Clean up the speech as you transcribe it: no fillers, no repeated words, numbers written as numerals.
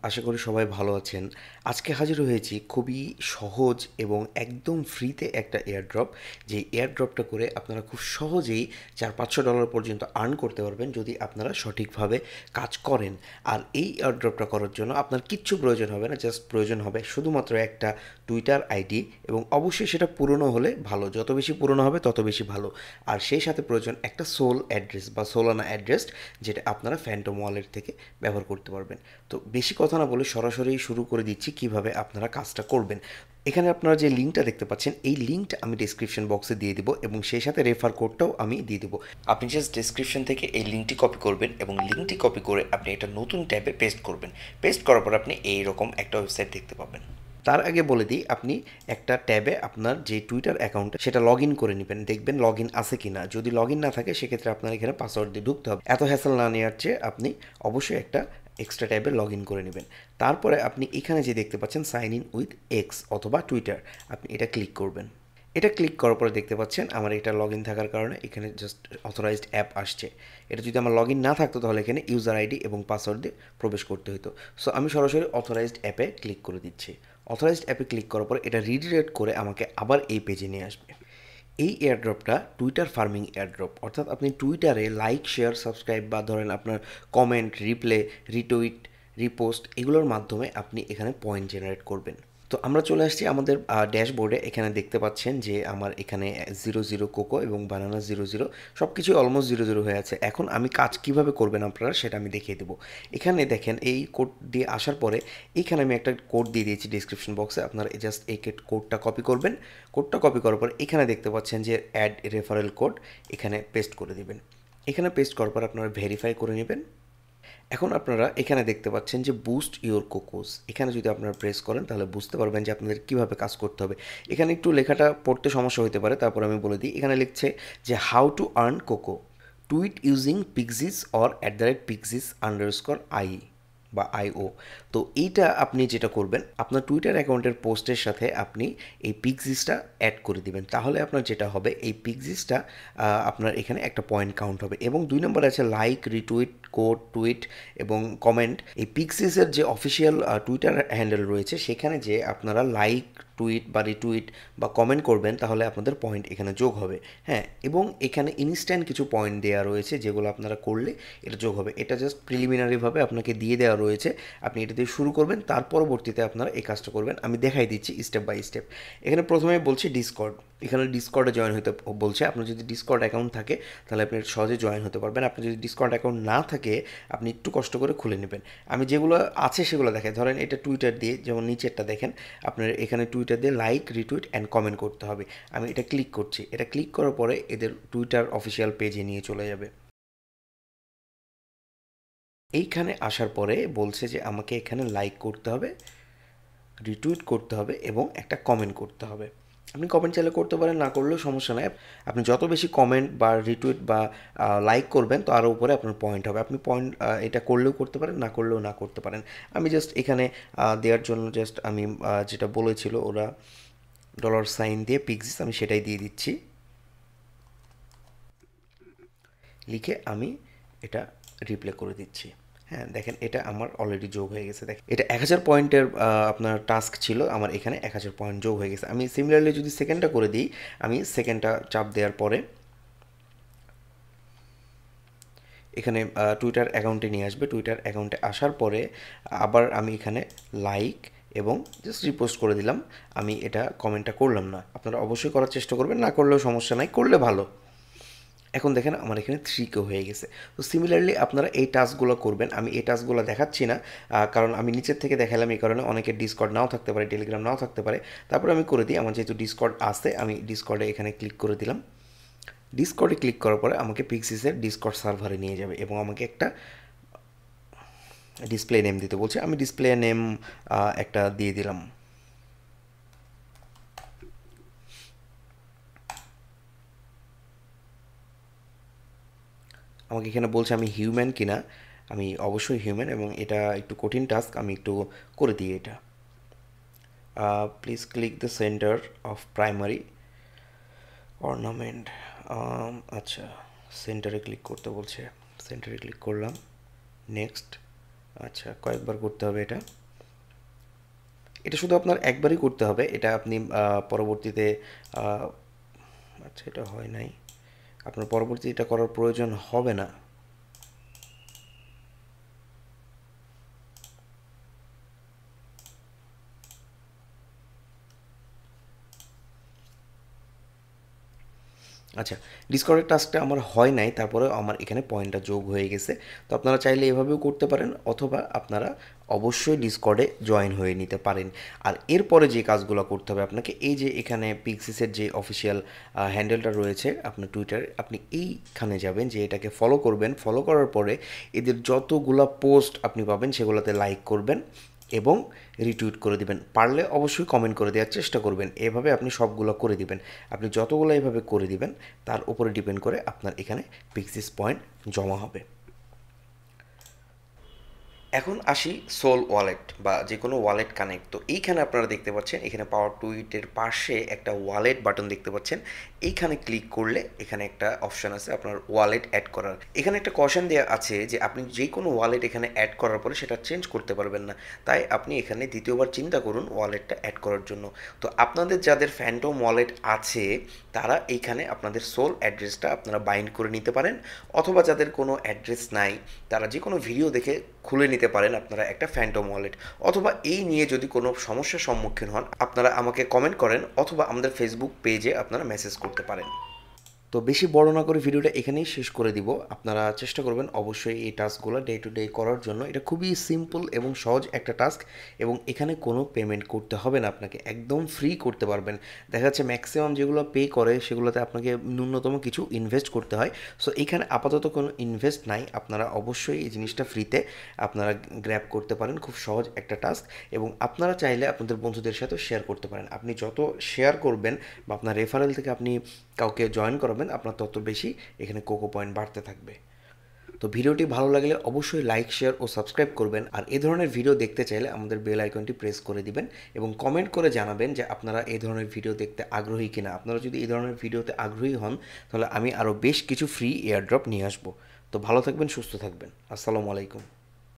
আশা করি সবাই ভালো আছেন। আজকে হাজির হয়েছি খুবই সহজ এবং একদম ফ্রিতে একটা এয়ারড্রপ। যে এয়ারড্রপটা করে আপনারা খুব সহজেই $400-500 পর্যন্ত আর্ন করতে পারবেন যদি আপনারা সঠিকভাবে কাজ করেন। আর এই এয়ারড্রপটা করার জন্য আপনার কিচ্ছু প্রয়োজন হবে না, জাস্ট প্রয়োজন হবে শুধুমাত্র একটা টুইটার আইডি এবং অবশ্যই সেটা পুরনো হলে ভালো, যত বেশি পুরনো হবে তত বেশি ভালো। আর সেই সাথে প্রয়োজন একটা সোল অ্যাড্রেস বা সোলানা অ্যাড্রেস, যেটা আপনারা ফ্যান্টম ওয়ালেট থেকে ব্যবহার করতে পারবেন। তো বেশি কথা না বলে সরাসরি শুরু করে দিচ্ছি কিভাবে আপনারা কাজটা করবেন। এখানে আপনারা যে লিঙ্কটা দেখতে পাচ্ছেন এই লিঙ্কটা আমি ডিসক্রিপশন বক্সে দিয়ে দিব এবং সেই সাথে রেফার কোডটাও আমি দিয়ে দেবো। আপনি জাস্ট ডিসক্রিপশন থেকে এই লিঙ্কটি কপি করবেন এবং লিঙ্কটি কপি করে আপনি একটা নতুন ট্যাবে পেস্ট করবেন। পেস্ট করার পর আপনি এইরকম একটা ওয়েবসাইট দেখতে পাবেন। তার আগে বলে দিই, আপনি একটা ট্যাবে আপনার যে টুইটার অ্যাকাউন্টে সেটা লগ ইন করে নেবেন, দেখবেন লগ ইন আছে কি না। যদি লগ ইন না থাকে সেক্ষেত্রে আপনার এখানে পাসওয়ার্ড দিয়ে ঢুকতে হবে। এত হ্যাসেল না নেওয়ার চেয়ে আপনি অবশ্যই একটা এক্সট্রা ট্যাবে লগ ইন করে নেবেন। তারপরে আপনি এখানে যে দেখতে পাচ্ছেন সাইন ইন উইথ এক্স অথবা টুইটার, আপনি এটা ক্লিক করবেন। এটা ক্লিক করার পরে দেখতে পাচ্ছেন আমার এটা লগ ইন থাকার কারণে এখানে জাস্ট অথরাইজড অ্যাপ আসছে। এটা যদি আমার লগ ইন না থাকতো তাহলে এখানে ইউজার আইডি এবং পাসওয়ার্ড দিয়ে প্রবেশ করতে হতো। সো আমি সরাসরি অথরাইজড অ্যাপে ক্লিক করে দিচ্ছি। অথরাইজড অ্যাপে ক্লিক করার পর এটা রিডিরেক্ট করে আমাকে আবার এই পেজে নিয়ে আসবে। এই এয়ারড্রপটা টুইটার ফার্মিং এয়ারড্রপ, অর্থাৎ আপনি টুইটারে লাইক, শেয়ার, সাবস্ক্রাইব বা ধরেন আপনার কমেন্ট, রিপ্লে, রিটুইট, রিপোস্ট এগুলোর মাধ্যমে আপনি এখানে পয়েন্ট জেনারেট করবেন। তো আমরা চলে আসছি আমাদের ড্যাশবোর্ডে। এখানে দেখতে পাচ্ছেন যে আমার এখানে 00 কোকো এবং বানানা 00 সব কিছু অলমোস্ট 00 হয়ে আছে। এখন আমি কাজ কিভাবে করবেন আপনারা সেটা আমি দেখিয়ে দেবো। এখানে দেখেন এই কোড দিয়ে আসার পরে এখানে আমি একটা কোড দিয়ে দিয়েছি ডিসক্রিপশন বক্সে। আপনারা জাস্ট এই কোডটা কপি করবেন। কোডটা কপি করার পর এখানে দেখতে পাচ্ছেন যে অ্যাড রেফারেল কোড, এখানে পেস্ট করে দিবেন। এখানে পেস্ট করার পর আপনারা ভেরিফাই করে নেবেন। এখন আপনারা এখানে দেখতে পাচ্ছেন যে বুস্ট ইওর কোকোস, এখানে যদি আপনারা প্রেস করেন তাহলে বুঝতে পারবেন যে আপনাদের কীভাবে কাজ করতে হবে। এখানে একটু লেখাটা পড়তে সমস্যা হতে পারে, তারপর আমি বলে দিই। এখানে লিখছে যে how to earn coco, tweet using Pixis or @Pixis underscore I বা আইও। তো এইটা আপনি যেটা করবেন, আপনার টুইটার অ্যাকাউন্টের পোস্টের সাথে আপনি এই পিক্সিসটা অ্যাড করে দিবেন। তাহলে আপনার যেটা হবে এই পিক্সিসটা আপনার এখানে একটা পয়েন্ট কাউন্ট হবে। এবং 2 নম্বরে আছে লাইক, রিটুইট, কোড, টুইট এবং কমেন্ট। এই পিক্সিসের যে অফিসিয়াল টুইটার হ্যান্ডেল রয়েছে সেখানে যে আপনারা লাইক, টুইট বা রিটুইট বা কমেন্ট করবেন তাহলে আপনাদের পয়েন্ট এখানে যোগ হবে। হ্যাঁ, এবং এখানে ইনস্ট্যান্ট কিছু পয়েন্ট দেওয়া রয়েছে যেগুলো আপনারা করলে এটা যোগ হবে। এটা জাস্ট প্রিলিমিনারিভাবে আপনাকে দিয়ে দেওয়া রয়েছে, আপনি এটা দিয়ে শুরু করবেন, তার পরবর্তীতে আপনারা এই কাজটা করবেন। আমি দেখাই দিচ্ছি স্টেপ বাই স্টেপ। এখানে প্রথমে বলছি ডিসকর্ড, এখানে ডিসকর্ডে জয়েন হতে বলছে। আপনার যদি ডিসকর্ড অ্যাকাউন্ট থাকে তাহলে আপনি সহজে জয়েন হতে পারবেন। আপনার যদি ডিসকর্ড অ্যাকাউন্ট না থাকে আপনি একটু কষ্ট করে খুলে নেবেন। আমি যেগুলো আছে সেগুলো দেখাই। ধরেন এটা টুইটার দিয়ে, যেমন নিচেরটা দেখেন, আপনার এখানে টুইটার দিয়ে লাইক, রিটুইট অ্যান্ড কমেন্ট করতে হবে। আমি এটা ক্লিক করছি। এটা ক্লিক করার পরে এদের টুইটার অফিসিয়াল পেজে নিয়ে চলে যাবে। এইখানে আসার পরে বলছে যে আমাকে এখানে লাইক করতে হবে, রিটুইট করতে হবে এবং একটা কমেন্ট করতে হবে। আপনি কমেন্ট চাইলে করতে পারেন, না করলেও সমস্যা নাই। আপনি যত বেশি কমেন্ট বা রিটুইট বা লাইক করবেন তার উপরে আপনার পয়েন্ট হবে। আপনি পয়েন্ট এটা করলেও করতে পারেন, না করলেও না করতে পারেন। আমি জাস্ট এখানে দেওয়ার জন্য জাস্ট আমি যেটা বলেছিল ওরা $সাইন দিয়ে পিক্সিস, আমি সেটাই দিয়ে দিচ্ছি। লিখে আমি এটা রিপ্লে করে দিচ্ছি। হ্যাঁ, দেখেন এটা আমার অলরেডি যোগ হয়ে গেছে। দেখেন এটা 1000 পয়েন্টের আপনার টাস্ক ছিল, আমার এখানে 1000 পয়েন্ট যোগ হয়ে গেছে। আমি সিমিলারলি যদি সেকেন্ডটা করে দিই, আমি সেকেন্ডটা চাপ দেওয়ার পরে এখানে টুইটার অ্যাকাউন্টে নিয়ে আসবে। টুইটার অ্যাকাউন্টে আসার পরে আবার আমি এখানে লাইক এবং জাস্ট রিপোস্ট করে দিলাম। আমি এটা কমেন্টটা করলাম না। আপনারা অবশ্যই করার চেষ্টা করবেন, না করলেও সমস্যা নাই, করলে ভালো। এখন দেখেন আমার এখানে 3K হয়ে গেছে। তো সিমিলারলি আপনারা এই টাস্কগুলো করবেন। আমি এই টাস্কগুলো দেখাচ্ছি না, কারণ আমি নিচের থেকে দেখালাম, এই কারণে অনেকের ডিসকর্ড নাও থাকতে পারে, টেলিগ্রাম নাও থাকতে পারে। তারপরে আমি করে দিই, আমার যেহেতু ডিসকর্ড আছে আমি ডিসকর্ডে এখানে ক্লিক করে দিলাম। ডিসকর্ডে ক্লিক করার পরে আমাকে পিক্সিসের ডিসকর্ড সার্ভারে নিয়ে যাবে এবং আমাকে একটা ডিসপ্লে নেম দিতে বলছে। আমি ডিসপ্লে নেম একটা দিয়ে দিলাম। আমাকে এখানে বলছে আমি হিউম্যান কিনা। আমি অবশ্যই হিউম্যান এবং এটা একটু কঠিন টাস্ক, আমি একটু করে দিই এটা। Please click the centre of primary ornament. আচ্ছা, সেন্টারে ক্লিক করতে বলছে। সেন্টারে ক্লিক করলাম, নেক্সট। আচ্ছা, কয়েকবার করতে হবে এটা? এটা শুধু আপনার একবারই করতে হবে, এটা আপনি পরবর্তীতে আহ, আচ্ছা, এটা হয় নাই, আপনার পরবর্তী এটা করার প্রয়োজন হবে না। আচ্ছা, ডিসকর্ডের টাস্কটা আমার হয় নাই, তারপরেও আমার এখানে পয়েন্টটা যোগ হয়ে গেছে। তো আপনারা চাইলে এভাবেও করতে পারেন, অথবা আপনারা অবশ্যই ডিসকর্ডে জয়েন হয়ে নিতে পারেন। আর এরপরে যে কাজগুলো করতে হবে আপনাকে, এই যে এখানে পিক্সিসের যে অফিসিয়াল হ্যান্ডেলটা রয়েছে আপনার টুইটারে, আপনি এইখানে যাবেন, যে এটাকে ফলো করবেন। ফলো করার পরে এদের যতগুলা পোস্ট আপনি পাবেন সেগুলোতে লাইক করবেন এবং রিটুইট করে দিবেন। পারলে অবশ্যই কমেন্ট করে দেওয়ার চেষ্টা করবেন। এভাবে আপনি সবগুলো করে দিবেন। আপনি যতগুলো এভাবে করে দিবেন তার উপরে ডিপেন্ড করে আপনার এখানে পিক্সিস পয়েন্ট জমা হবে। এখন আসি সোল ওয়ালেট বা যে কোনো ওয়ালেট কানেক্ট। তো এইখানে আপনারা দেখতে পাচ্ছেন, এখানে পাওয়ার টুইটের পাশে একটা ওয়ালেট বাটন দেখতে পাচ্ছেন। এইখানে ক্লিক করলে এখানে একটা অপশান আছে আপনার ওয়ালেট অ্যাড করার। এখানে একটা কশন দেওয়া আছে যে আপনি যে কোনো ওয়ালেট এখানে অ্যাড করার পরে সেটা চেঞ্জ করতে পারবেন না। তাই আপনি এখানে দ্বিতীয়বার চিন্তা করুন ওয়ালেটটা অ্যাড করার জন্য। তো আপনাদের যাদের ফ্যান্টম ওয়ালেট আছে তারা এইখানে আপনাদের সোল অ্যাড্রেসটা আপনারা বাইন্ড করে নিতে পারেন, অথবা যাদের কোনো অ্যাড্রেস নাই তারা যে কোনো ভিডিও দেখে খুলে নিতে পারেন আপনারা একটা ফ্যান্টম ওয়ালেট। অথবা এই নিয়ে যদি কোনো সমস্যার সম্মুখীন হন আপনারা আমাকে কমেন্ট করেন, অথবা আমাদের ফেসবুক পেজে আপনারা মেসেজ করতে পারেন। তো বেশি বড় না করে ভিডিওটা এখানেই শেষ করে দিব। আপনারা চেষ্টা করবেন অবশ্যই এই টাস্কগুলো ডে টু ডে করার জন্য। এটা খুবই সিম্পল এবং সহজ একটা টাস্ক, এবং এখানে কোনো পেমেন্ট করতে হবে না আপনাকে, একদম ফ্রি করতে পারবেন। দেখা যাচ্ছে ম্যাক্সিমাম যেগুলো পে করে সেগুলোতে আপনাকে ন্যূনতম কিছু ইনভেস্ট করতে হয়। সো এখানে আপাতত কোনো ইনভেস্ট নাই, আপনারা অবশ্যই এই জিনিসটা ফ্রিতে আপনারা গ্র্যাব করতে পারেন। খুব সহজ একটা টাস্ক, এবং আপনারা চাইলে আপনাদের বন্ধুদের সাথেও শেয়ার করতে পারেন। আপনি যত শেয়ার করবেন বা আপনার রেফারেল থেকে আপনি কাউকে জয়েন করাবেন, আপনার তত বেশি এখানে কোকো পয়েন্ট বাড়তে থাকবে। তো ভিডিওটি ভালো লাগলে অবশ্যই লাইক, শেয়ার ও সাবস্ক্রাইব করবেন। আর এই ধরনের ভিডিও দেখতে চাইলে আমাদের বেল আইকনটি প্রেস করে দিবেন, এবং কমেন্ট করে জানাবেন যে আপনারা এই ধরনের ভিডিও দেখতে আগ্রহী কিনা। আপনারা যদি এই ধরনের ভিডিওতে আগ্রহী হন তাহলে আমি আরও বেশ কিছু ফ্রি এয়ারড্রপ নিয়ে আসবো। তো ভালো থাকবেন, সুস্থ থাকবেন। আসসালামু আলাইকুম।